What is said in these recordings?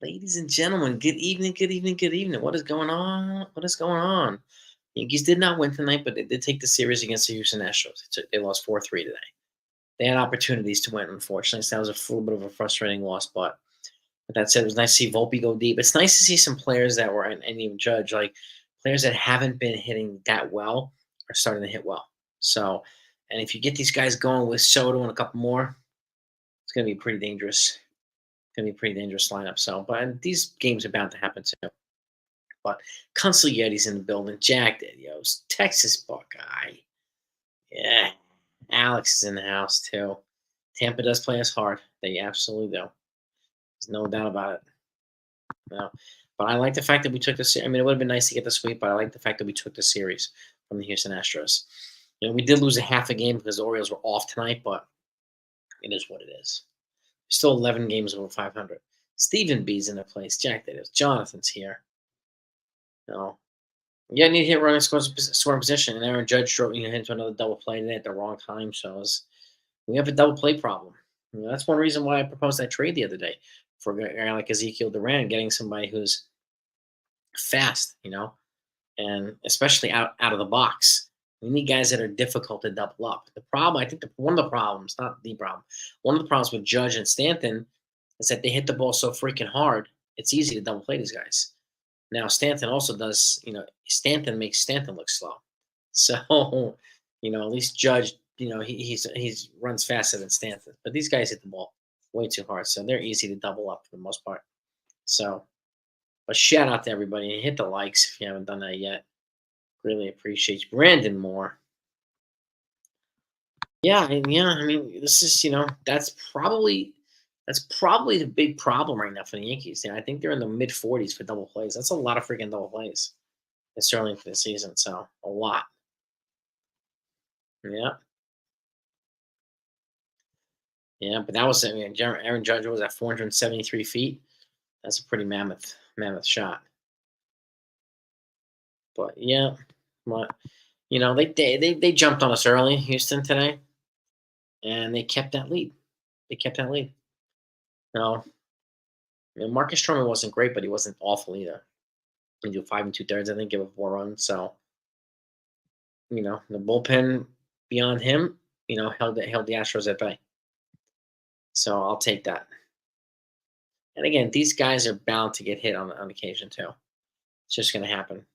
Ladies and gentlemen, good evening, good evening, good evening. What is going on? What is going on? Yankees did not win tonight, but they did take the series against the Houston Astros. They lost 4-3 today. They had opportunities to win, unfortunately. So that was a little bit of a frustrating loss. But with that said, it was nice to see Volpe go deep. It's nice to see some players that were, and even Judge, like players that haven't been hitting that well are starting to hit well. So, and if you get these guys going with Soto and a couple more, it's going to be pretty dangerous. Going to be a pretty dangerous lineup. So, but these games are bound to happen too. But Consigliere's in the building. Jack Dedios, Texas Buckeye. Yeah. Alex is in the house too. Tampa does play us hard. They absolutely do. There's no doubt about it. No. But I like the fact that we took this. I mean, it would have been nice to get the sweep, but I like the fact that we took the series from the Houston Astros. We did lose a half a game because the Orioles were off tonight, but it is what it is. Still 11 games over 500. Stephen B's in the place. Jack Dedios. Jonathan's here. No. Yeah, need to hit running scoring position, and Aaron Judge drove into another double play today at the wrong time. So we have a double play problem. That's one reason why I proposed that trade the other day for a guy like Ezekiel Duran, getting somebody who's fast, and especially out of the box. We need guys that are difficult to double up. The problem, I think, one of the problems, not the problem, one of the problems with Judge and Stanton is that they hit the ball so freaking hard. It's easy to double play these guys. Now Stanton also does, Stanton makes Stanton look slow. So, at least Judge, he's runs faster than Stanton. But these guys hit the ball way too hard, so they're easy to double up for the most part. So, a shout out to everybody and hit the likes if you haven't done that yet. Really appreciate you. Brandon Moore. Yeah, I mean, this is, that's probably the big problem right now for the Yankees. I think they're in the mid 40s for double plays. That's a lot of freaking double plays. It's certainly for the season, so a lot. Yeah, yeah, but that was, I mean, Aaron Judge was at 473 feet. That's a pretty mammoth shot. But yeah, but they jumped on us early, Houston today, and they kept that lead. They kept that lead. No, Marcus Stroman wasn't great, but he wasn't awful either. He do 5 2/3, I think, give up 4 runs. So the bullpen beyond him, held the Astros at bay. So I'll take that. And again, these guys are bound to get hit on occasion too. It's just going to happen.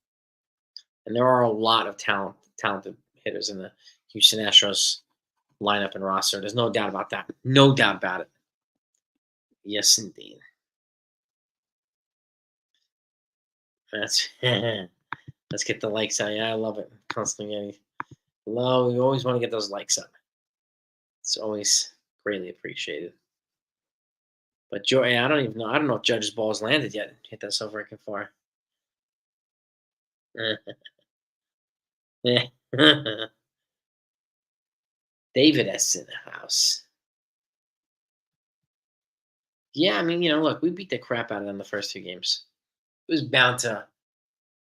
And there are a lot of talented hitters in the Houston Astros lineup and roster. There's no doubt about that. No doubt about it. Yes, indeed. That's let's get the likes out. Yeah, I love it. Constantly getting low. We always want to get those likes up. It's always greatly appreciated. But Joy, I don't even know. I don't know if Judge's ball's landed yet. Hit that so freaking far. David S in the house. Yeah, I mean, look, we beat the crap out of them the first 2 games. It was bound to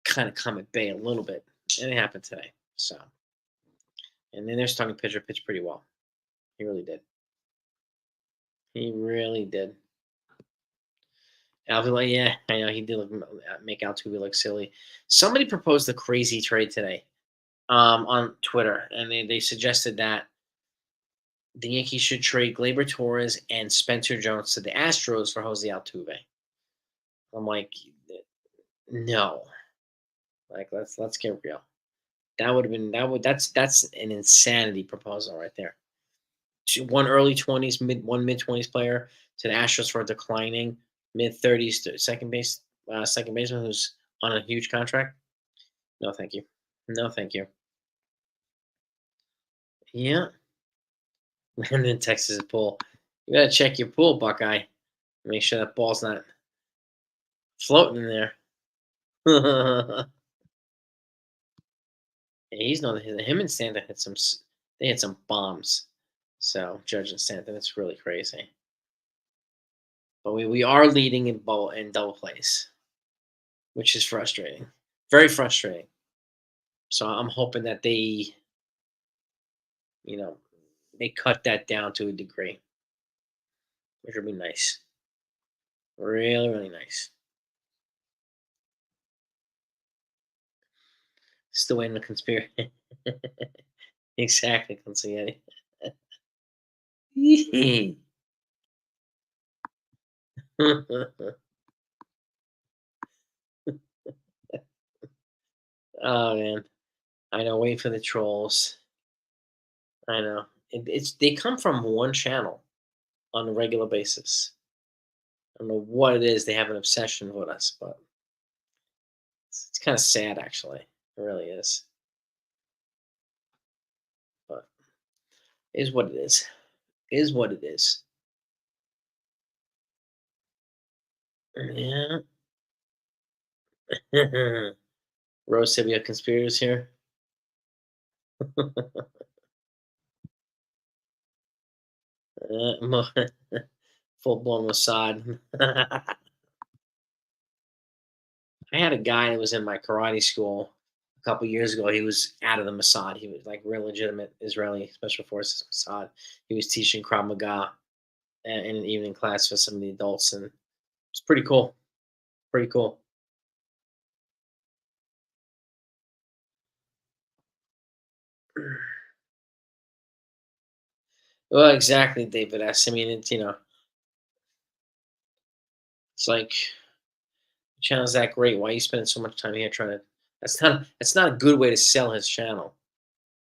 kind of come at bay a little bit, and it happened today. So, and then their starting pitcher pitched pretty well. He really did. He really did. Alvin, yeah, I know he did make Altuve look silly. Somebody proposed a crazy trade today, on Twitter, and they suggested that the Yankees should trade Gleyber Torres and Spencer Jones to the Astros for Jose Altuve. I'm like, no, like let's get real. That's an insanity proposal right there. One early 20s, mid 20s player to the Astros for a declining mid 30s to second baseman who's on a huge contract. No, thank you. No, thank you. Yeah, and then Texas pool. You gotta check your pool, Buckeye. Make sure that ball's not floating in there. Yeah, he's not him and Santa hit some. They hit some bombs. So Judge and Santa, it's really crazy. But we are leading in double plays, which is frustrating, very frustrating. So I'm hoping that you know, they cut that down to a degree, which would be nice. Really, really nice. Still waiting on the conspiracy. Exactly, conspiracy. Oh man, I know. Wait for the trolls. I know. It's they come from one channel on a regular basis. I don't know what it is. They have an obsession with us, but it's kind of sad, actually. It really is. But it is what it is. It is what it is. Yeah. Rose said we have conspirators here. Full blown Mossad. I had a guy that was in my karate school a couple years ago. He was out of the Mossad. He was like real legitimate Israeli special forces Mossad. He was teaching Krav Maga in an evening class for some of the adults, and it's pretty cool. Pretty cool. Well, exactly, David S. I mean, it's it's like channel's that great. Why are you spending so much time here trying to? That's not a good way to sell his channel,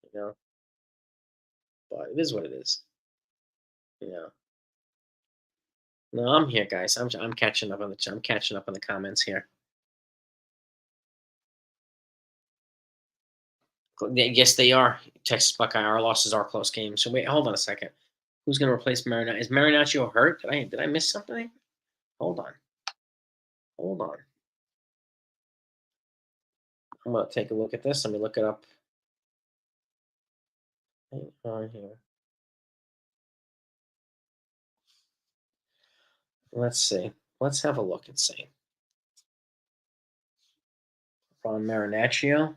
you know. But it is what it is, you know. No, I'm here, guys. I'm catching up on I'm catching up on the comments here. Yes, they are. Texas Buckeye. Our losses are close games. So wait, hold on a second. Who's going to replace Marinaccio? Is Marinaccio hurt? Did I miss something? Hold on. Hold on. I'm going to take a look at this. Let me look it up. Hang on here. Let's see. Let's have a look and see. Ron Marinaccio.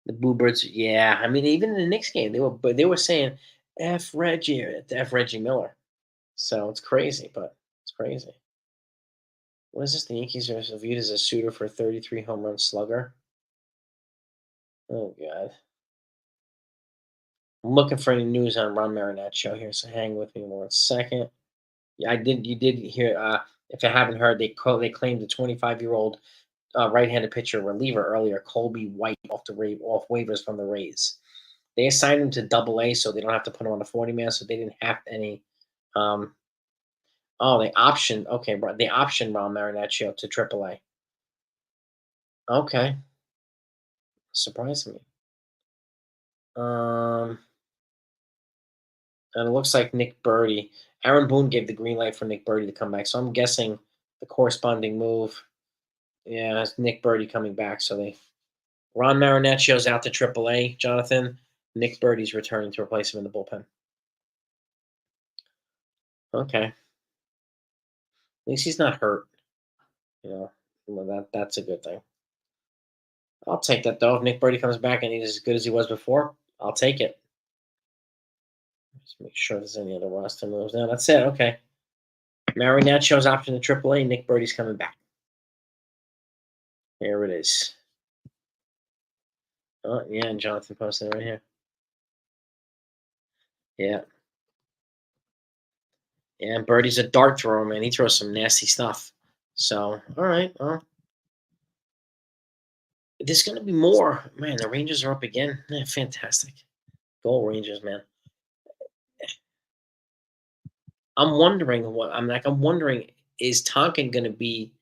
The Bluebirds. Yeah, I mean, even in the Knicks game, they were saying F Reggie Miller. So it's crazy, but it's crazy. What is this? The Yankees are viewed as a suitor for a 33 home run slugger. Oh God. I'm looking for any news on Ron Marinaccio here, so hang with me 1 second. Yeah, I did. You did hear. If you haven't heard, they claimed the 25-year-old right-handed pitcher reliever earlier, Colby White, off waivers from the Rays. They assigned him to Double A, so they don't have to put him on the 40 man. So they didn't have any. Um, oh, they optioned. Okay, bro, they optioned Ron Marinaccio to Triple A. Okay, surprising me. Um, and it looks like Nick Birdie. Aaron Boone gave the green light for Nick Birdie to come back. So I'm guessing the corresponding move. Yeah, it's Nick Birdie coming back. So they Ron Marinaccio's out to AAA. Jonathan, Nick Birdie's returning to replace him in the bullpen. Okay, at least he's not hurt. You know, well, that's a good thing. I'll take that though. If Nick Birdie comes back and he's as good as he was before, I'll take it. Just make sure there's any other roster moves. No, that's it. Okay. Marinaccio's option to AAA. Nick Birdie's coming back. Here it is. Oh, yeah, and Jonathan posted it right here. Yeah. Yeah, and Birdie's a dart thrower, man. He throws some nasty stuff. So, all right. Well, there's going to be more. Man, the Rangers are up again. Yeah, fantastic. Go Rangers, man. I'm wondering, is Tonkin going to be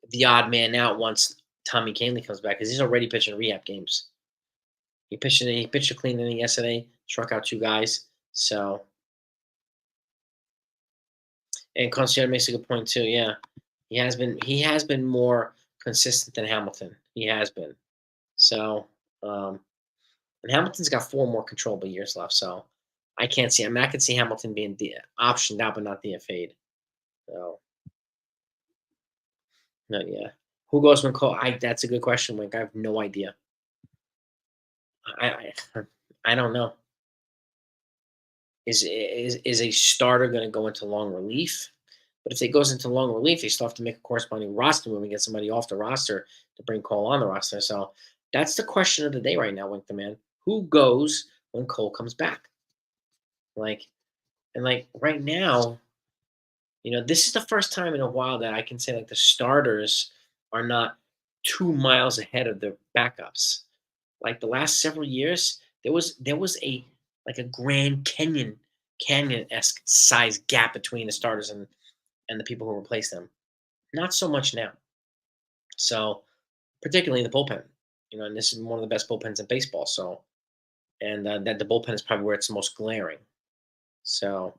the odd man out once Tommy Canley comes back? Because he's already pitching rehab games. He pitched a clean inning yesterday, struck out 2 guys. So, and Consigliere makes a good point too. Yeah, he has been more consistent than Hamilton. He has been. So, um, and Hamilton's got 4 more controllable years left. So, I can't see. I mean, I can see Hamilton being optioned out, but not DFA'd. So, no, yeah. Who goes when Cole? That's a good question, Wink. I have no idea. I don't know. Is a starter going to go into long relief? But if it goes into long relief, they still have to make a corresponding roster move and get somebody off the roster to bring Cole on the roster. So that's the question of the day right now, Wink the Man. Who goes when Cole comes back? Like, and like right now, this is the first time in a while that I can say like the starters are not 2 miles ahead of the backups. Like the last several years, there was a like a Grand Canyon-esque size gap between the starters and the people who replace them. Not so much now. So particularly in the bullpen, and this is one of the best bullpens in baseball. So and that the bullpen is probably where it's the most glaring. So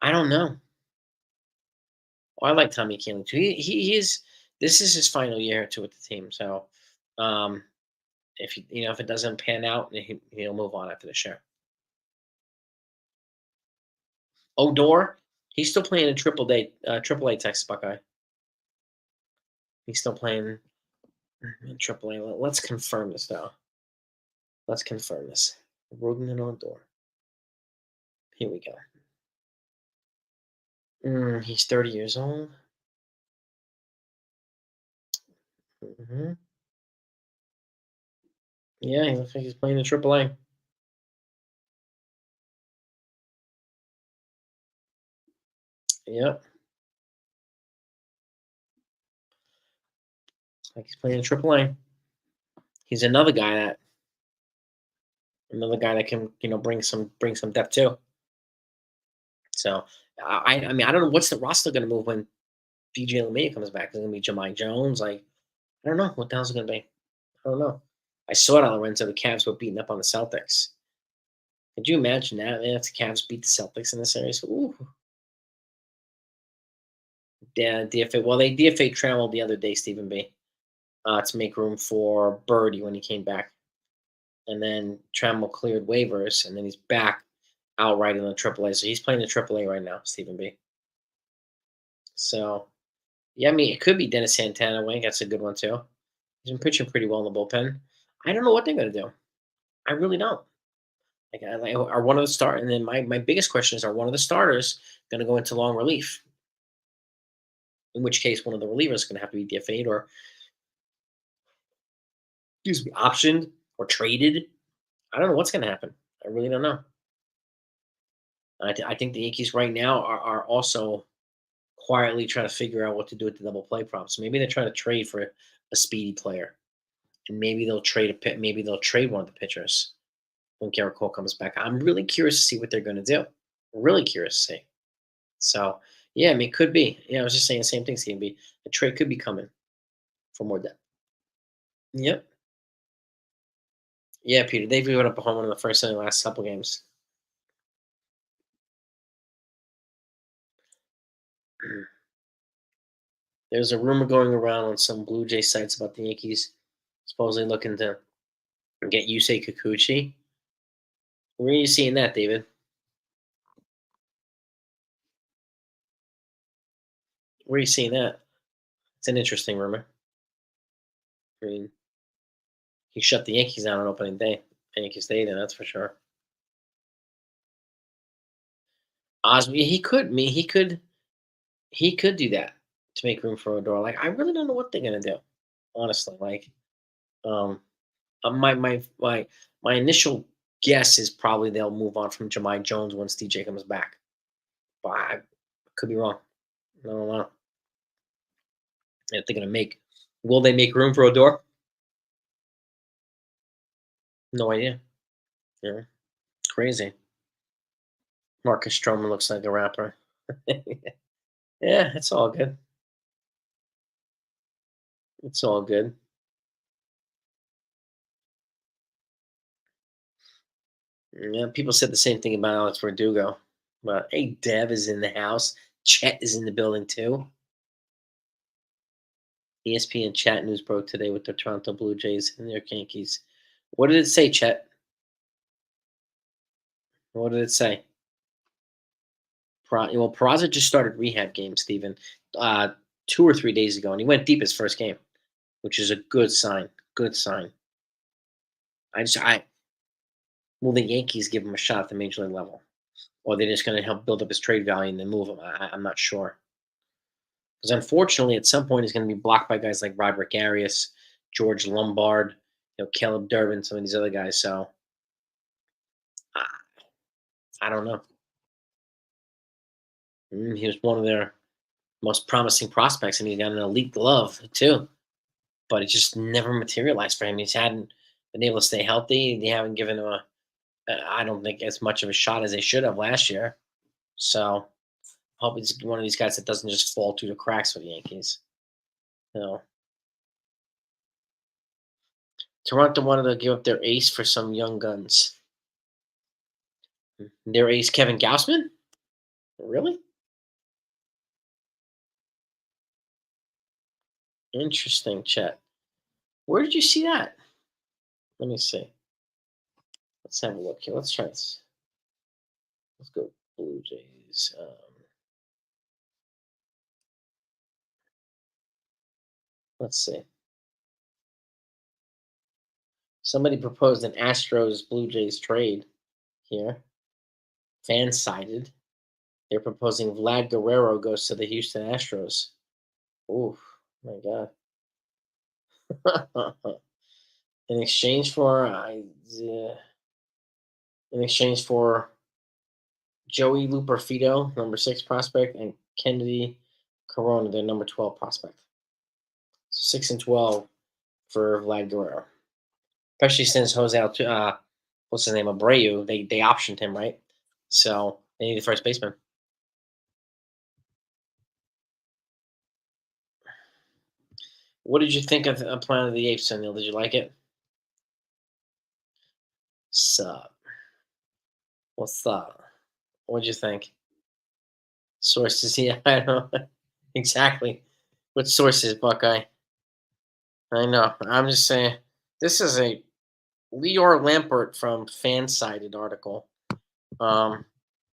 I don't know. Well, I like Tommy Kaling too. He is. This is his final year too with the team. So um, if it doesn't pan out, he'll move on after this year. Odor, he's still playing in Triple A Texas Buckeye. He's still playing in Triple A. Let's confirm this though. Let's confirm this. Rogan and Odor. Here we go. He's 30 years old. Hmm. Yeah, he looks like he's playing in Triple A. Yep, like he's playing in Triple A. He's another guy that can bring some depth too. So I mean I don't know what's the roster going to move when DJ LeMay comes back. Is it going to be Jemai Jones? Like I don't know what the hell's it going to be. I don't know. I saw it on Lorenzo. The Cavs were beating up on the Celtics. Could you imagine that, man? If the Cavs beat the Celtics in the series, ooh, yeah, DFA. Well, they DFA traveled the other day, Stephen B. To make room for Birdie when he came back, and then Trammell cleared waivers, and then he's back outright in the AAA. So he's playing the AAA right now, Stephen B. So yeah, I mean it could be Dennis Santana. Wing, that's a good one too. He's been pitching pretty well in the bullpen. I don't know what they're gonna do. I really don't. Are one of the start, and then my biggest question is: Are one of the starters gonna go into long relief? In which case, one of the relievers is gonna have to be DFA'd or excuse me, optioned or traded. I don't know what's gonna happen. I really don't know. I think the Yankees right now are also quietly trying to figure out what to do with the double play prop. So maybe they're trying to trade for a speedy player, and maybe they'll trade a pit. Maybe they'll trade one of the pitchers when Garrett Cole comes back. I'm really curious to see what they're going to do. Really curious to see. So yeah, I mean, it could be. Yeah, I was just saying the same thing. CMB, a trade could be coming for more depth. Yep. Yeah, Peter. They've given up a home run in the first and the last couple games. There's a rumor going around on some Blue Jay sites about the Yankees supposedly looking to get Yusei Kikuchi. Where are you seeing that, David? Where are you seeing that? It's an interesting rumor. I mean, he shut the Yankees down on opening day, Yankee Stadium, that's for sure. Osby, he could. I mean, he could do that to make room for Odor. Like, I really don't know what they're gonna do, honestly. Like, um, my initial guess is probably they'll move on from Jemai Jones once DJ comes back, but I could be wrong. I don't know. If they're gonna make, will they make room for Odor? No idea. Yeah, crazy. Marcus Stroman looks like a rapper. Yeah, it's all good. It's all good. Yeah, people said the same thing about Alex Verdugo. But hey, Dev is in the house. Chet is in the building too. ESPN chat news broke today with the Toronto Blue Jays and their Yankees. What did it say, Chet? What did it say? Well, Peraza just started rehab games, Steven, 2 or 3 days ago, and he went deep his first game, which is a good sign. Good sign. I will the Yankees give him a shot at the major league level, or they're just going to help build up his trade value and then move him? I'm not sure. Because unfortunately, at some point, he's going to be blocked by guys like Roderick Arias, George Lombard, Caleb Durbin, some of these other guys. So I, I don't know. He was one of their most promising prospects, and he got an elite glove too. But it just never materialized for him. He's hadn't been able to stay healthy. They haven't given him I don't think as much of a shot as they should have last year. So I hope he's one of these guys that doesn't just fall through the cracks for the Yankees. You know, Toronto wanted to give up their ace for some young guns. Their ace, Kevin Gausman? Really? Interesting, Chet. Where did you see that? Let me see. Let's have a look here. Let's try this. Let's go Blue Jays. Let's see. Somebody proposed an Astros Blue Jays trade here. Fan sided. They're proposing Vlad Guerrero goes to the Houston Astros. Ooh, my God. in exchange for in exchange for Joey Luperfido, number 6 prospect, and Kennedy Corona, their number 12 prospect. So 6 and 12 for Vlad Guerrero. Especially since what's his name, Abreu, they optioned him, right? So they need a first baseman. What did you think of Planet of the Apes, Sunil? Did you like it? Sup? What's up? What'd you think? Sources, yeah, I know. Exactly. What sources, Buckeye? I know. I'm just saying. This is a Leor Lampert from Fansided article. But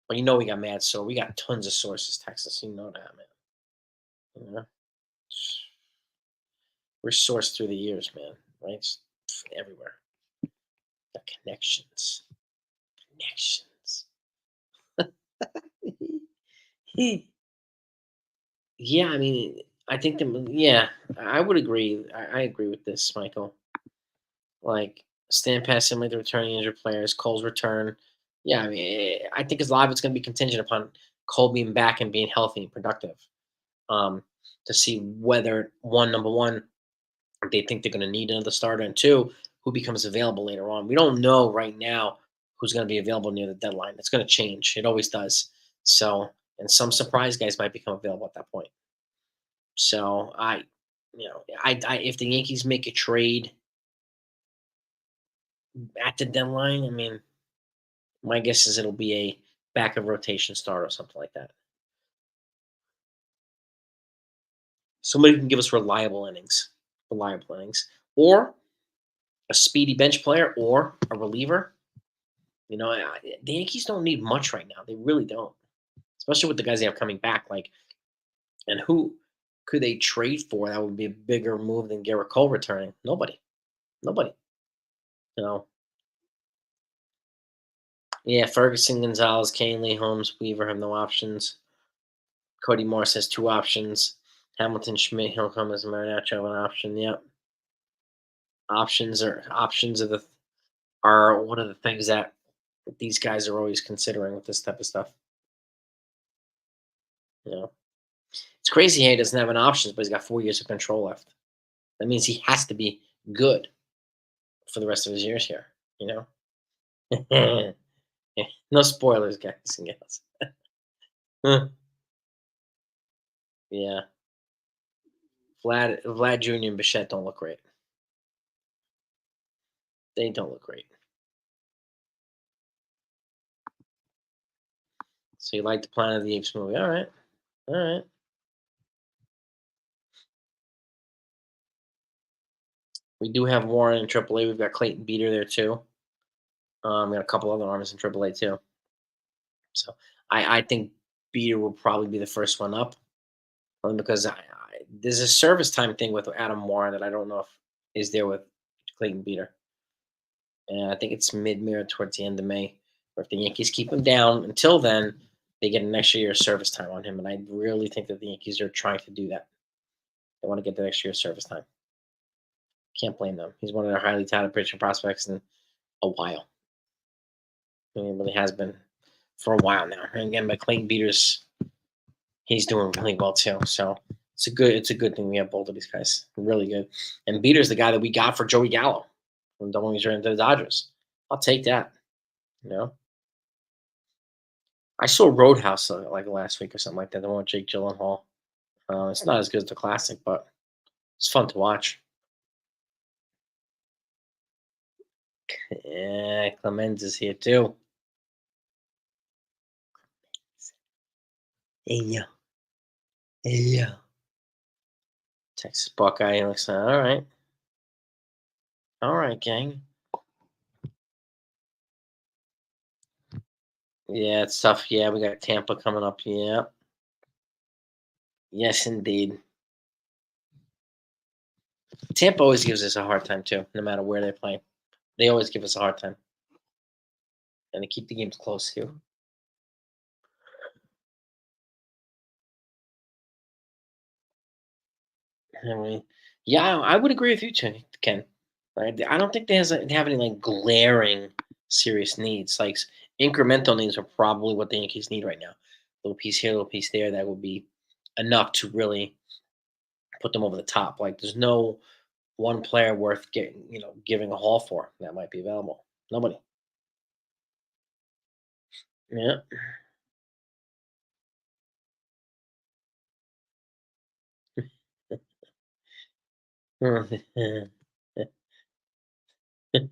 we got mad, so we got tons of sources, Texas. You know that, man. You know? We're sourced through the years, man. Right? Everywhere. Got connections. Connections. Yeah, I mean, I think yeah, I would agree. I agree with this, Michael. Like stand past him like the returning injured players, Cole's return. Yeah, I mean, I think a lot of it's going to be contingent upon Cole being back and being healthy and productive. To see whether number one, they think they're going to need another starter, and two, who becomes available later on. We don't know right now who's going to be available near the deadline. It's going to change. It always does. So, and some surprise guys might become available at that point. So if the Yankees make a trade at the deadline, I mean, my guess is it'll be a back of rotation start or something like that. Somebody who can give us reliable innings, or a speedy bench player, or a reliever. The Yankees don't need much right now. They really don't, especially with the guys they have coming back. And who could they trade for that would be a bigger move than Garrett Cole returning? Nobody. Nobody. You know, Yeah, Ferguson, Gonzalez, Canley, Holmes, Weaver have no options. Cody Morris has 2 options. Hamilton Schmidt, he'll come as a Marinaccio an option. Yep. Options are one of the things that these guys are always considering with this type of stuff. You know, it's crazy how he doesn't have an options, but he's got 4 years of control left. That means he has to be good for the rest of his years here. You know, no spoilers, guys and gals. Yeah, Vlad Jr. and Bichette don't look great. They don't look great. So you like the Planet of the Apes movie? All right, all right. We do have Warren in AAA. We've got Clayton Beater there too. We got a couple other arms in AAA too. So I think Beater will probably be the first one up, only because there's a service time thing with Adam Warren that I don't know if is there with Clayton Beater. And I think it's mid-May towards the end of May. Or if the Yankees keep him down until then, they get an extra year of service time on him, and I really think that the Yankees are trying to do that. They want to get that extra year of service time. Can't blame them. He's one of their highly touted pitching prospects in a while. I mean, it really has been for a while now. And again, by Clayton Beaters, he's doing really well too. So it's a good thing we have both of these guys. Really good. And Beaters, the guy that we got for Joey Gallo from the when he's into the Dodgers. I'll take that. You know, I saw Roadhouse like last week or something like that. The one with Jake Gyllenhaal. It's not as good as the classic, but it's fun to watch. Yeah, Clemens is here too. Hey yo, hey yo. Texas Buckeye looks like all right, gang. Yeah, it's tough. Yeah, we got Tampa coming up. Yeah, yes, indeed. Tampa always gives us a hard time too, no matter where they play. They always give us a hard time, and they keep the games close too. I mean, yeah, I would agree with you, Ken. Right? I don't think they have any like glaring serious needs. Like incremental needs are probably what the Yankees need right now. Little piece here, little piece there. That would be enough to really put them over the top. Like there's no one player worth getting, giving a haul for that might be available. Nobody. Yeah.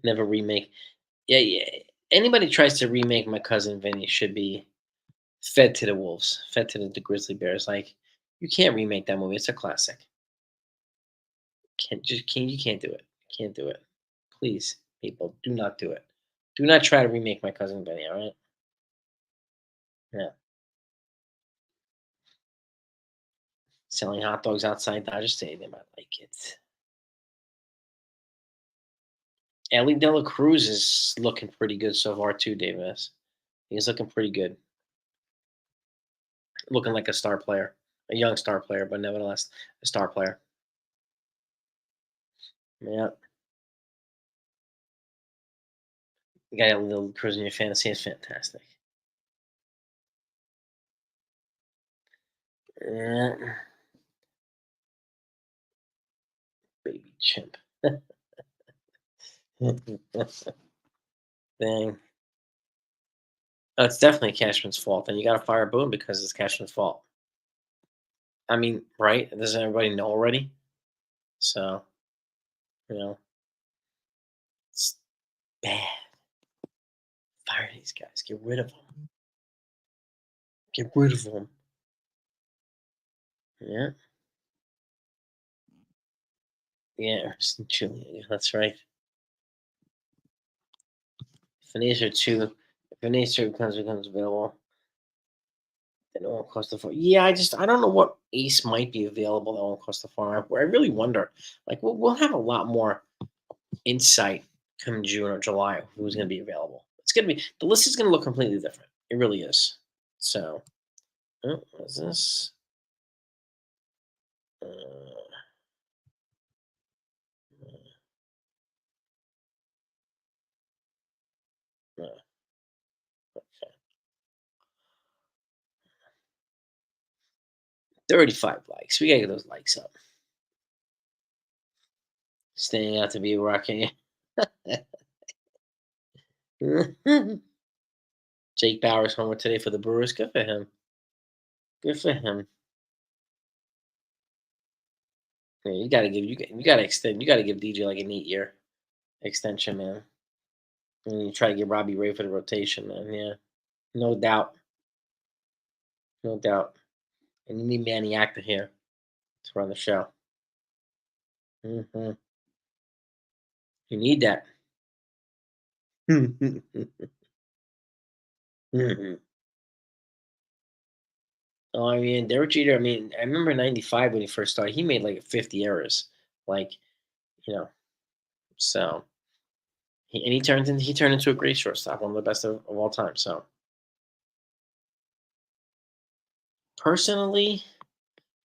Never remake. Yeah, yeah. Anybody tries to remake My Cousin Vinny should be fed to the wolves, fed to the grizzly bears. Like you can't remake that movie. It's a classic. You can't do it. Can't do it. Please, people, do not do it. Do not try to remake My Cousin Vinny. All right. Yeah. Selling hot dogs outside Dodger Stadium. I like it. Ellie De La Cruz is looking pretty good so far too, Davis. He's looking pretty good. Looking like a star player. A young star player, but nevertheless a star player. Yeah. You got Ellie De La Cruz in your fantasy is fantastic. Yeah. Baby chimp. Dang. Oh, it's definitely Cashman's fault, and you gotta fire Boone because it's Cashman's fault. I mean, right? Doesn't everybody know already? So, you know, it's bad. Fire these guys. Get rid of them. Get rid of them. Yeah. Yeah, Ernest and Julia. That's right. Finisher two. If Finisher becomes available, then it won't cost the farm. Yeah, I don't know what ace might be available that won't cost the farm. I really wonder. Like we'll have a lot more insight come June or July who's going to be available. It's going to be the list is going to look completely different. It really is. So, what is this? Uh, no, okay. 35 likes. We got to get those likes up. Staying out to be rocking. Jake Bauer's homer today for the Brewers. Good for him. Good for him. Yeah, you got to extend. You got to give DJ like an 8 year extension, man. And you try to get Robbie Ray for the rotation, man. Yeah, no doubt, no doubt. And you need Manny Actor here to run the show. You need that. Oh, I mean, Derek Jeter. I mean, I remember '95 when he first started. He made like 50 errors, like you know. So he turned into a great shortstop, one of the best of all time. So Personally,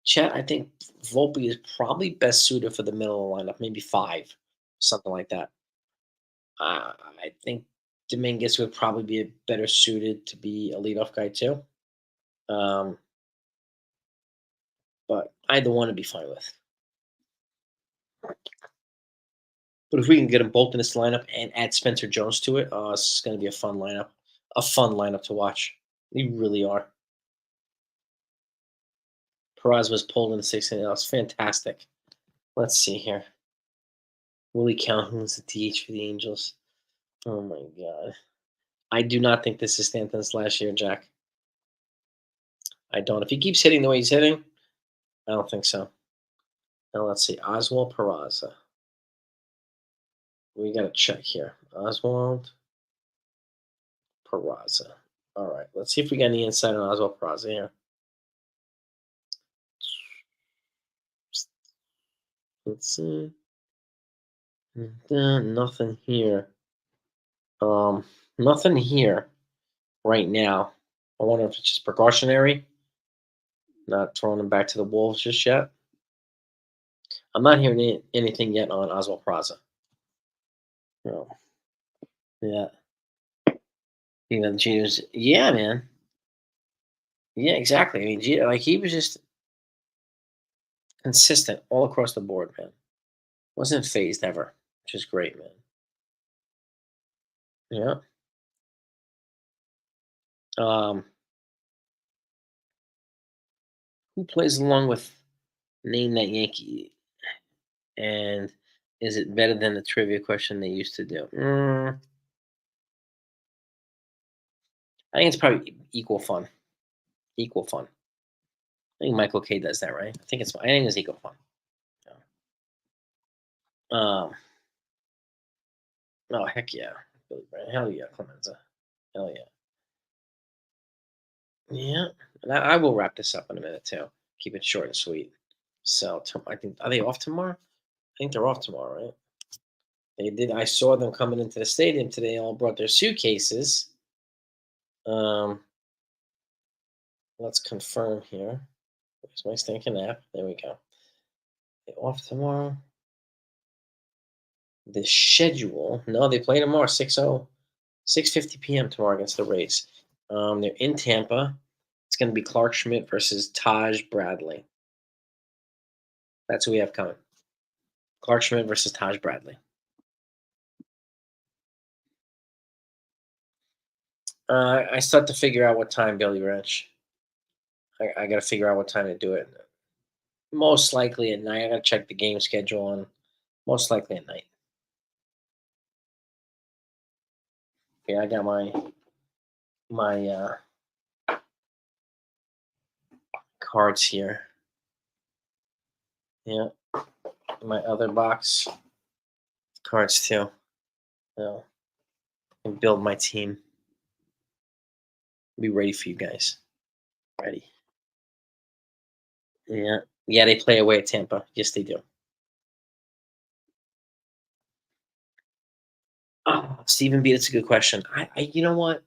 Chet, I think Volpe is probably best suited for the middle of the lineup, maybe 5, something like that. I think Dominguez would probably be better suited to be a leadoff guy too. Um, but either one would be fine with. But if we can get them both in this lineup and add Spencer Jones to it, it's going to be a fun lineup. A fun lineup to watch. They really are. Perez was pulled in the 6th inning. That was fantastic. Let's see here. Willie Calhoun's the DH for the Angels. Oh my god. I do not think this is Stanton's last year, Jack. I don't. If he keeps hitting the way he's hitting, I don't think so. Now let's see. Oswald Peraza. We got to check here. Oswald Peraza. All right. Let's see if we got any insight on Oswald Peraza here. Let's see. Nothing here. Nothing here right now. I wonder if it's just precautionary. Not throwing him back to the Wolves just yet. I'm not hearing anything yet on Oswald Peraza. No. Yeah. Even Jeter's. Yeah, man. Yeah, exactly. I mean, Jeter, like he was just consistent all across the board, man. Wasn't phased ever, which is great, man. Yeah. Um, who plays along with Name That Yankee? And is it better than the trivia question they used to do? I think it's probably equal fun. Equal fun. I think Michael K does that, right? I think it's equal fun. Um, oh heck yeah, Billy Bryan. Hell yeah, Clemenza. Hell yeah. Yeah, and I will wrap this up in a minute too. Keep it short and sweet. So I think are they off tomorrow? I think they're off tomorrow, right? They did. I saw them coming into the stadium today. All brought their suitcases. Um, let's confirm here. Where's my stinking app? There we go. They off tomorrow. The schedule. No, they play tomorrow. 6:50 p.m. tomorrow against the Rays. They're in Tampa. It's going to be Clark Schmidt versus Taj Bradley. That's who we have coming. Clark Schmidt versus Taj Bradley. I start to figure out what time, Billy Ranch. I got to figure out what time to do it. Most likely at night. I got to check the game schedule on. Most likely at night. Yeah, I got my cards here. Yeah, my other box cards too. Yeah, and build my team. Be ready for you guys. Ready. Yeah. Yeah, they play away at Tampa. Yes, they do. Oh, Stephen B, that's a good question. You know what?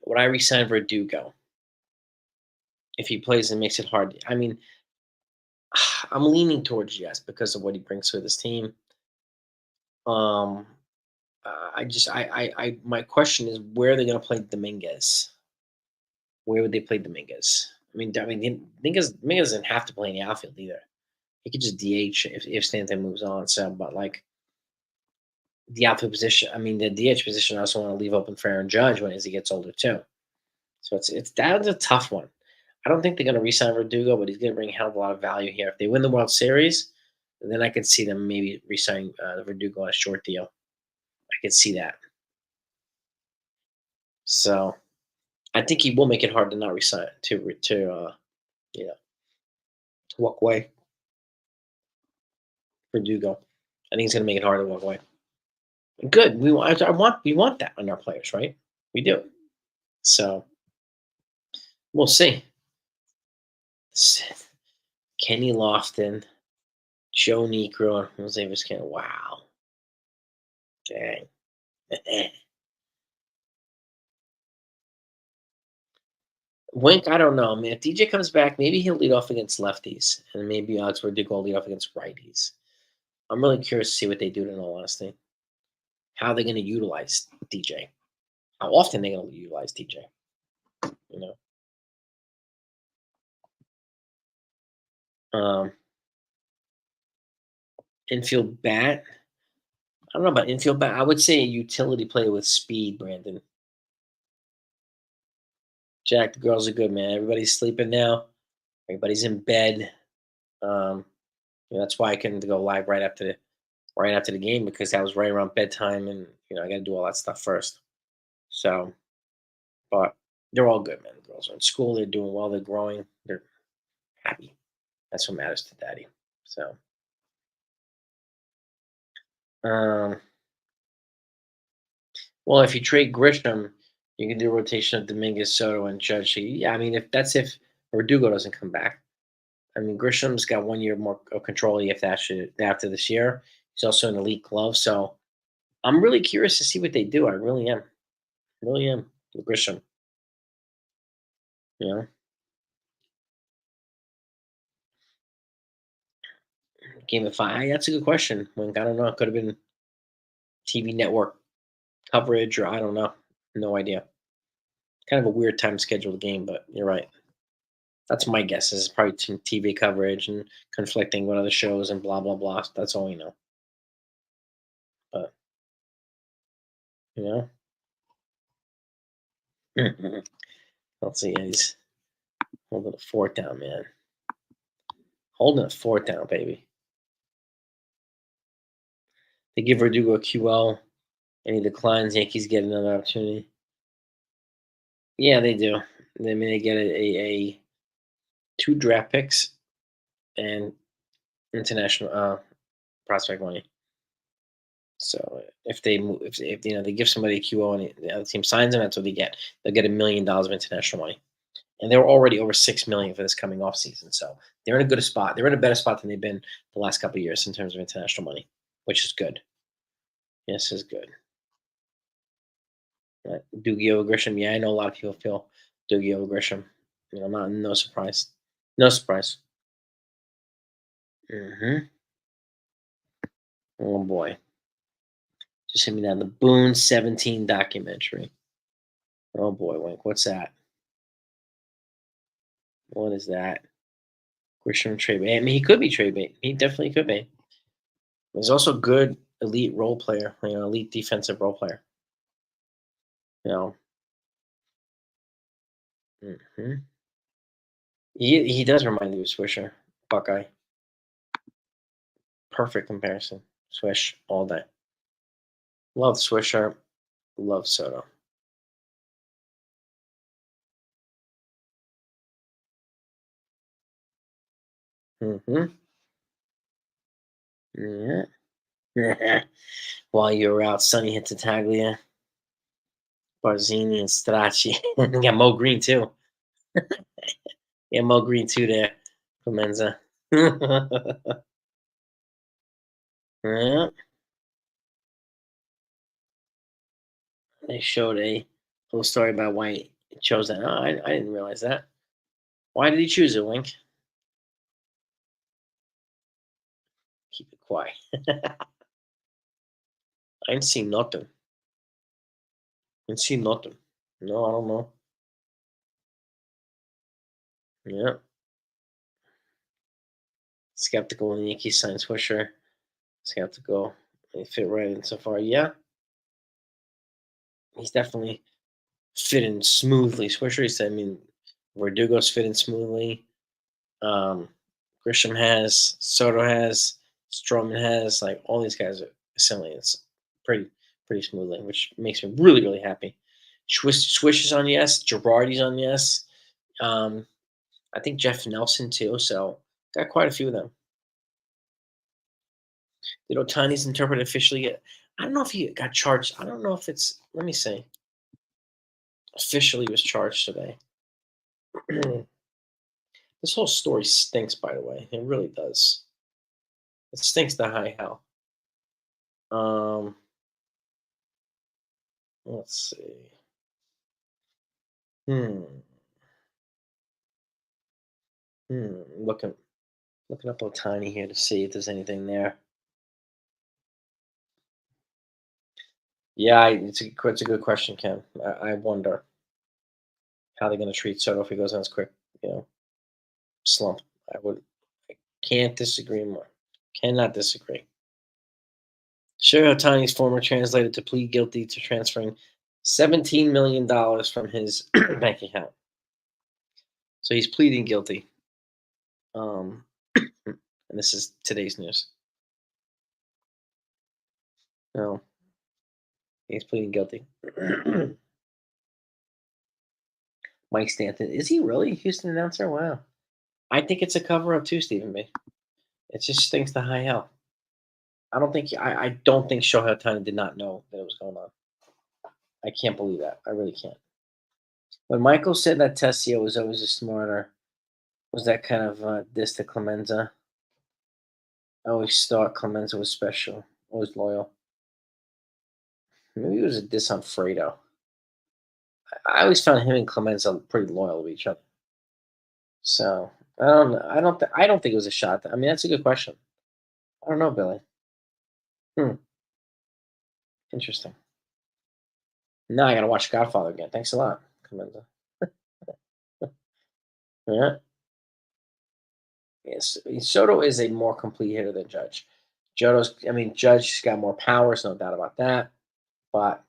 Would I resign Verdugo if he plays and makes it hard? I mean, I'm leaning towards yes because of what he brings to this team. Um, my question is where are they going to play Dominguez? Where would they play Dominguez? Dominguez doesn't have to play in the outfield either. He could just DH if Stanton moves on. So, but like the outfield position, the DH position, I also want to leave open for Aaron Judge as he gets older too. So that's a tough one. I don't think they're going to re-sign Verdugo, but he's going to bring a hell of a lot of value here. If they win the World Series, then I could see them maybe re-signing Verdugo on a short deal. I could see that. So I think he will make it hard to not resign to walk away. Verdugo. I think he's going to make it hard to walk away. Good. We want that on our players, right? We do. So we'll see. Kenny Lofton, Joe Negro, and Jose Vizquel. Wow. Dang. Wink, I don't know, man. If DJ comes back, maybe he'll lead off against lefties, and maybe Alex Verdugo will lead off against righties. I'm really curious to see what they do. In all honesty, how they're going to utilize DJ. How often they're going to utilize DJ. You know, infield bat. I don't know about infield bat. I would say a utility player with speed, Brandon. Jack, the girls are good, man. Everybody's sleeping now. Everybody's in bed. Um, that's why I couldn't go live right after the game because that was right around bedtime, and I got to do all that stuff first. So, but they're all good, man. The girls are in school. They're doing well. They're growing. They're happy. That's what matters to daddy. So, um, well, if you trade Grisham, you can do a rotation of Dominguez, Soto, and Judge. Yeah, I mean, if Verdugo doesn't come back. I mean, Grisham's got 1 year more of control after this year. He's also an elite glove, so I'm really curious to see what they do. I really am. Really am. With Grisham, you know, Game of Five. That's a good question. Like, I don't know. It could have been TV network coverage, or I don't know. No idea. Kind of a weird time to schedule the game, but you're right. That's my guess. Is probably some TV coverage and conflicting with other shows and blah blah blah. That's all we know. But you know, let's see. He's holding a fort down, man. Holding a fort down, baby. They give Verdugo a QL, and he declines. Yankees get another opportunity. Yeah, they do. I mean, they get a two draft picks and international prospect money. So if they move, if they give somebody a QO and the other team signs them, that's what they get. They'll get $1 million of international money, and they were already over 6 million for this coming off season. So they're in a good spot. They're in a better spot than they've been the last couple of years in terms of international money, which is good. Yes, is good. Doogie over Grisham. Yeah, I know a lot of people feel Doogie over Grisham. I'm not no surprise. No surprise. Hmm. Oh boy, just hit me down the Boone 17 documentary. Oh boy, Wink, what's that? What is that? Grisham trade bait. I mean, he could be trade bait. He definitely could be. He's also a good elite role player. Elite defensive role player. You know. Hmm. He does remind me of Swisher, Buckeye. Perfect comparison. Swish all day. Love Swisher. Love Soto. Hmm. Yeah. While you were out, Sonny hit Taglia, Barzini, and Stracci. You got Mo Green too. Yeah, Mo Green too there. Clemenza. Yeah. They showed a little story about why he chose that. Oh, I didn't realize that. Why did he choose it, Wink? Keep it quiet. I ain't seen nothing. Ain't seen nothing. No, I don't know. Yeah. Skeptical when the Yankees signed Swisher. Skeptical. They fit right in so far. Yeah. He's definitely fitting smoothly. Swisher, he said, I mean, Verdugo's fitting smoothly. Um, Grisham has, Soto has, Stroman has, like all these guys are assimilating pretty pretty smoothly, which makes me really really happy. Swish is on yes, Girardi's on yes. Um, I think Jeff Nelson too. So got quite a few of them. Did Ohtani's interpret officially yet? I don't know if he got charged. I don't know if it's. Let me see. Officially was charged today. This whole story stinks. By the way, it really does. It stinks to high hell. Um, let's see. Hmm. Looking up Otani here to see if there's anything there. Yeah, it's a good question, Ken. I wonder how they're going to treat Soto if he goes on his quick, you know, slump. I would I can't disagree more. Cannot disagree. Shohei Ohtani's former translated to plead guilty to transferring $17 million from his bank account. So he's pleading guilty. Um, and this is today's news. No, he's pleading guilty. Mike Stanton. Is he really a Houston announcer? Wow. I think it's a cover up too, Stephen B. It just stinks to high hell. I don't think Shohei Ohtani did not know that it was going on. I can't believe that. I really can't. When Michael said that Tessio was always a smarter, was that kind of diss to Clemenza? I always thought Clemenza was special, always loyal. Maybe it was a diss on Fredo. I always found him and Clemenza pretty loyal to each other. So I don't know. I don't think it was a shot. I mean, that's a good question. I don't know, Billy. Hmm. Interesting. Now I gotta watch Godfather again. Thanks a lot, Clemenza. Yeah. Yes. I mean, Soto is a more complete hitter than Judge. Judge's got more powers, no doubt about that. But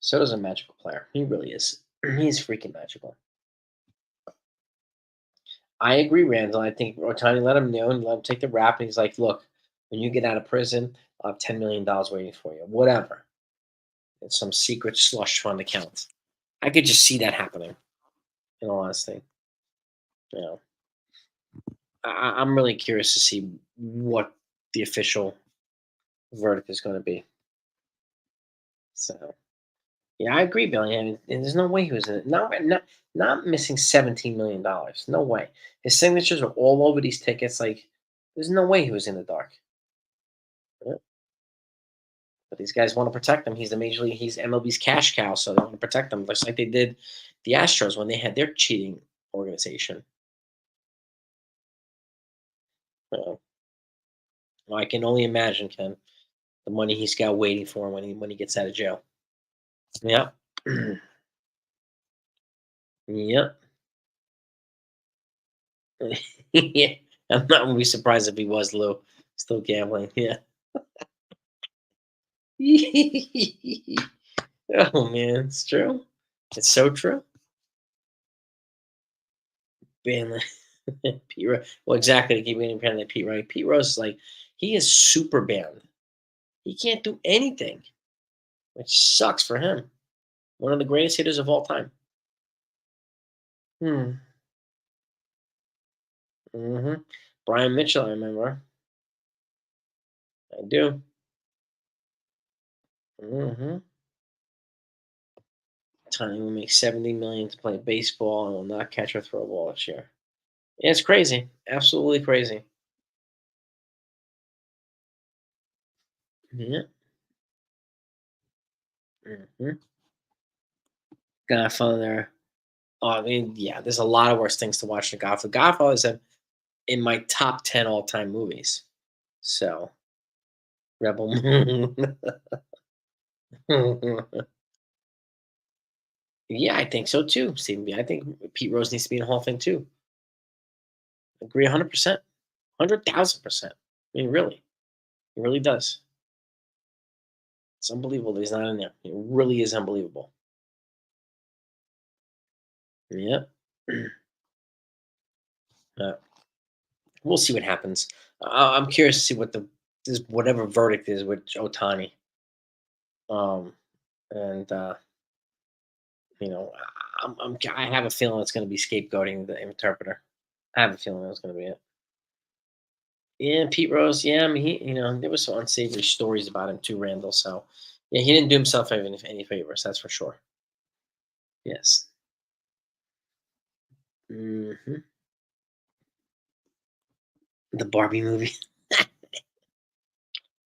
Soto's a magical player. He really is. He's freaking magical. I agree, Randall. I think Otani let him know and let him take the rap. And he's like, look, when you get out of prison, I'll have $10 million waiting for you. Whatever. It's some secret slush fund account. I could just see that happening, in all honesty. You know, I'm really curious to see what the official verdict is going to be. So, yeah, I agree, Billy. I mean, there's no way he was in it. Not missing $17 million. No way. His signatures are all over these tickets. Like, there's no way he was in the dark. Yeah. But these guys want to protect him. He's the major league. He's MLB's cash cow, so they want to protect him, just like they did the Astros when they had their cheating organization. Uh, well, I can only imagine, Ken, the money he's got waiting for him when he gets out of jail. Yeah. Yep. Yeah. I'm not gonna be surprised if he was Lou. Still gambling. Yeah. Oh man, it's true. It's so true. Being Pete Rose. Well, exactly. To keep getting panned like Pete Rose. Pete Rose is like he is super banned. He can't do anything, which sucks for him. One of the greatest hitters of all time. Hmm. Hmm. Brian Mitchell, I remember. I do. Hmm. Tony will make 70 million to play baseball and will not catch or throw a ball this year. Yeah, it's crazy. Absolutely crazy. Yeah. Hmm. Godfather. Oh, I mean, yeah, there's a lot of worse things to watch than Godfather. Godfather is in my top 10 all time movies. So, Rebel Moon. Yeah, I think so too, Stephen B. I think Pete Rose needs to be in the Hall of Fame too. Agree 100%. 100,000%. I mean, really. It really does. It's unbelievable that he's not in there. It really is unbelievable. Yeah. Uh, we'll see what happens. I'm curious to see what whatever verdict is with Otani. Um, and I have a feeling it's going to be scapegoating the interpreter. I have a feeling that's going to be it. Yeah, Pete Rose. Yeah, I mean, there was some unsavory stories about him too, Randall. So, yeah, he didn't do himself any favors. That's for sure. Yes. Hmm. The Barbie movie.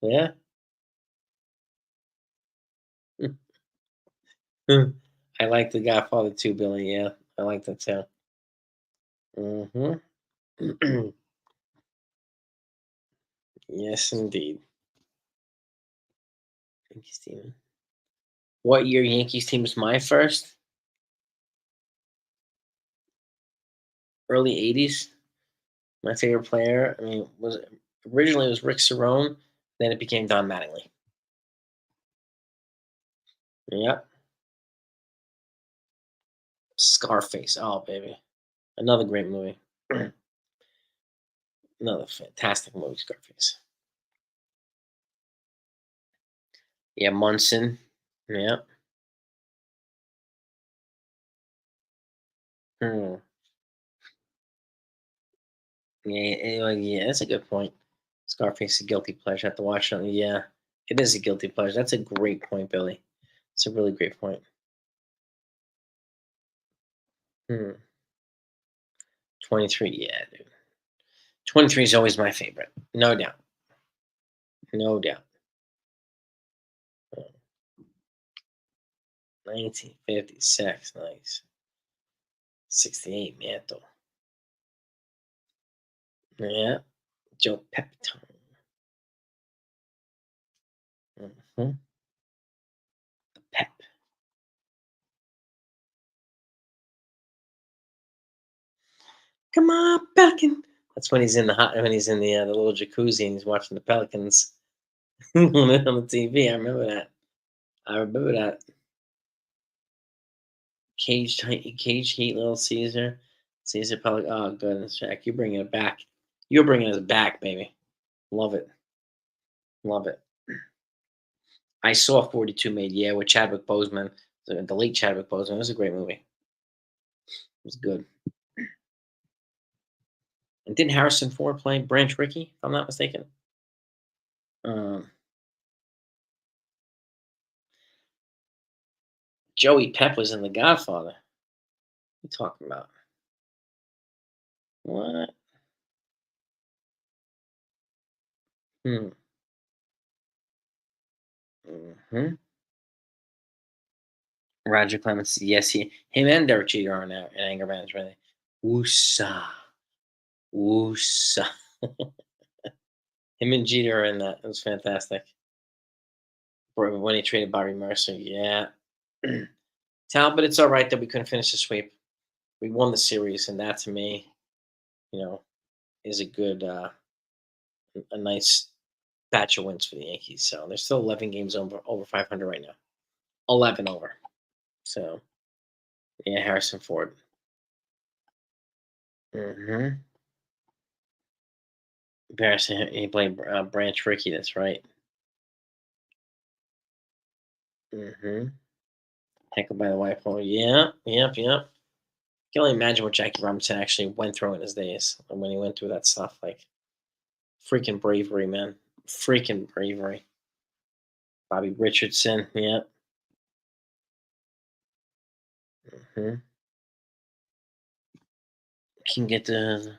Yeah. I like The Godfather too, Billy. Yeah, I like that too. Hmm. Yes, indeed. Yankees team. What year Yankees team was my first? Early '80s. My favorite player, I mean, was originally it was Rick Cerone, then it became Don Mattingly. Yep. Scarface. Oh, baby. Another great movie. Another fantastic movie, Scarface. Yeah, Munson. Yep. Hmm. Yeah, yeah, that's a good point. Scarface is a guilty pleasure. I have to watch it. Yeah, it is a guilty pleasure. That's a great point, Billy. It's a really great point. Hmm. 23. Yeah, dude. 23 is always my favorite. No doubt. No doubt. Uh, 1956. Nice. 68. Mantle. Yeah. Joe Pepitone. Hmm. Pep. Come on, Pelican. That's when he's in the hot. When he's in the little jacuzzi and he's watching the Pelicans on the TV. I remember that. I remember that. Cage Heat, Little Caesar. Caesar Pelican. Oh goodness, Jack, you're bringing it back. You're bringing us back, baby. Love it. Love it. I saw 42 made, yeah, with Chadwick Boseman, the late Chadwick Boseman. It was a great movie. It was good. And didn't Harrison Ford play Branch Rickey, if I'm not mistaken? Um, Joey Pep was in The Godfather. What you talking about? What? Hmm. Hmm. Roger Clemens, yes, him and Derek Jeter are now in anger management. Woosa, woosa. Him and Jeter are in that. It was fantastic. When he traded Bobby Mercer, yeah. Tal, but it's all right that we couldn't finish the sweep. We won the series, and that to me, you know, is a good, a nice batch of wins for the Yankees. So they're still 11 games over 500 right now. 11 over. So yeah, Harrison Ford. Hmm. Embarrassing. He played Branch Rickey. That's right. Hmm. Heckled by the white pole. Yeah. Yep. Yep. Can only imagine what Jackie Robinson actually went through in his days when he went through that stuff. Like freaking bravery, man. Freaking bravery. Bobby Richardson. Yeah. Hmm. Can get the.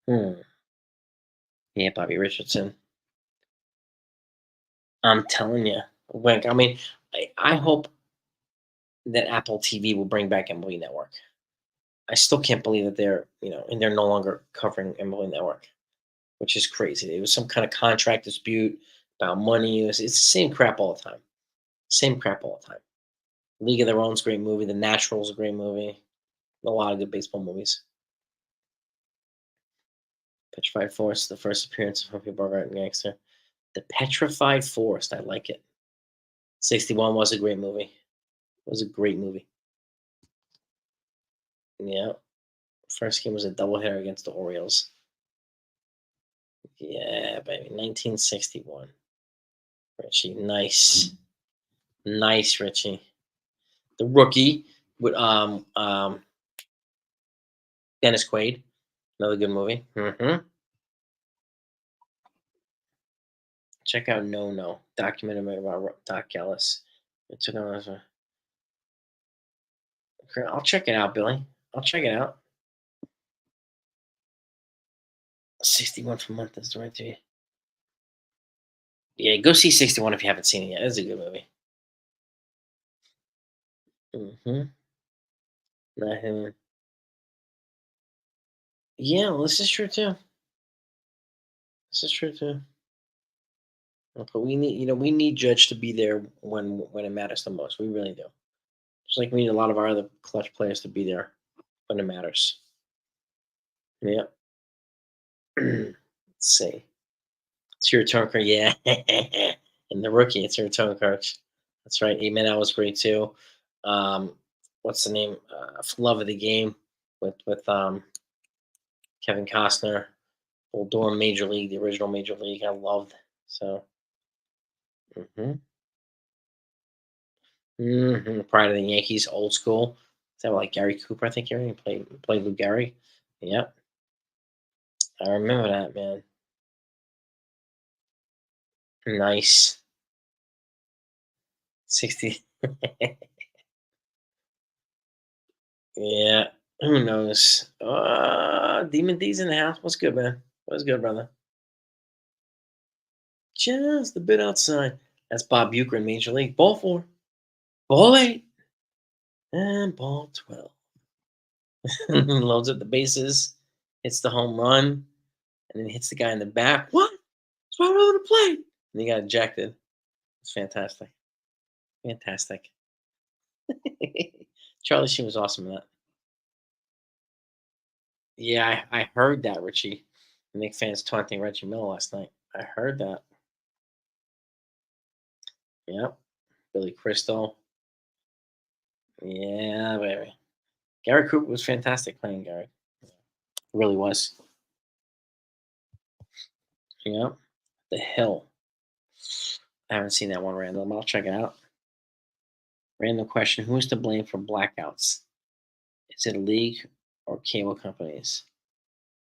Hmm. Yeah, Bobby Richardson. I'm telling you, Wink. I mean, I hope that Apple TV will bring back MLB Network. I still can't believe that and they're no longer covering MLB Network, which is crazy. It was some kind of contract dispute about money. It's the same crap all the time. Same crap all the time. League of Their Own's a great movie. The Natural's a great movie. A lot of good baseball movies. Petrified Forest, the first appearance of Humphrey Bogart and Gangster. The Petrified Forest, I like it. 61 was a great movie. It was a great movie. Yeah. First game was a doubleheader against the Orioles. Yeah, baby. 1961. Richie. Nice. Nice, Richie. The Rookie with Dennis Quaid. Another good movie. Check out No No. Documentary about Doc Ellis. It took on I'll check it out, Billy. I'll check it out. 61 for a month is the right to you. Yeah, go see 61 if you haven't seen it yet. It's a good movie. Hmm. Not him. Yeah, well, this is true too. This is true too. But we need, we need Judge to be there when it matters the most. We really do. Just like we need a lot of our other clutch players to be there when it matters. Yeah. Let's see. It's your return card, yeah. And the rookie, it's your return coach. That's right. Amen. That was great too. Um, what's the name? Love of the game with Kevin Costner. Old Dorm Major League, the original Major League. I loved. So, hmm prior to the Yankees, old school. Is that like Gary Cooper? I think he played Lou Gary. Yep, I remember that, man. Nice. 60. Yeah. Who knows? Demon D's in the house. What's good, man? What's good, brother? Just a bit outside. That's Bob Uecker in Major League. Ball four, ball eight, and ball 12. Loads up the bases, hits the home run, and then hits the guy in the back. What? What's wrong with the plate? And he got ejected. It's fantastic. Fantastic. Charlie Sheen was awesome in that. Yeah, I heard that, Richie. Knicks fans taunting Reggie Miller last night. I heard that. Yep. Billy Crystal. Yeah, baby. Gary Cooper was fantastic playing Gary. Really was. Yep. The Hill. I haven't seen that one random. I'll check it out. Random question: who is to blame for blackouts? Is it a league or cable companies?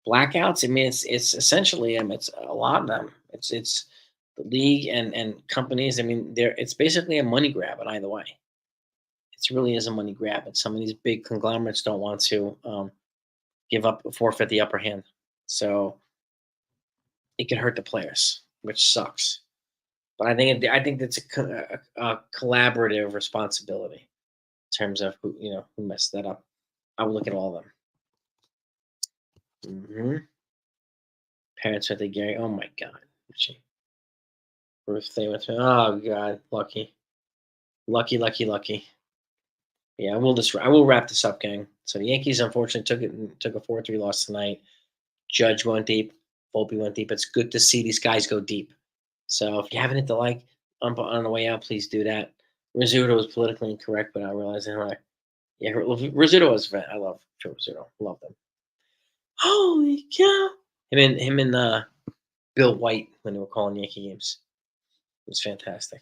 Blackouts. I mean, it's essentially. I mean, it's a lot of them. It's the league and companies. I mean, there. It's basically a money grab. In either way, it really is a money grab. And some of these big conglomerates don't want to give up, forfeit the upper hand. So it can hurt the players, which sucks. But I think that's a collaborative responsibility in terms of who messed that up. I would look at all of them. Parents with the Gary. Oh my God. She, Ruth they went to. Oh God. Lucky. Lucky. Lucky. Lucky. Yeah. I will wrap this up, gang. So the Yankees unfortunately took a 4-3 loss tonight. Judge went deep. Volpe went deep. It's good to see these guys go deep. So if you haven't hit the like on the way out, please do that. Rizzuto was politically incorrect, but I realized like, yeah, Rizzuto was. I love Joe Rizzuto. Love them. Holy cow! Him and Bill White when they were calling Yankee games. It was fantastic.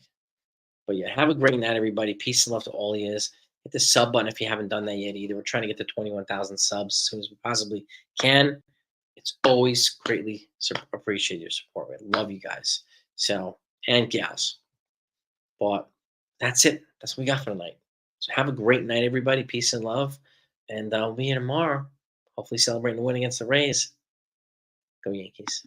But yeah, have a great night, everybody. Peace and love to all you is. Hit the sub button if you haven't done that yet either. We're trying to get to 21,000 subs as soon as we possibly can. It's always greatly appreciate your support. I love you guys. So, and gals. But that's it. That's what we got for tonight. So have a great night, everybody. Peace and love. And we'll be here tomorrow. Hopefully celebrating the win against the Rays. Go Yankees.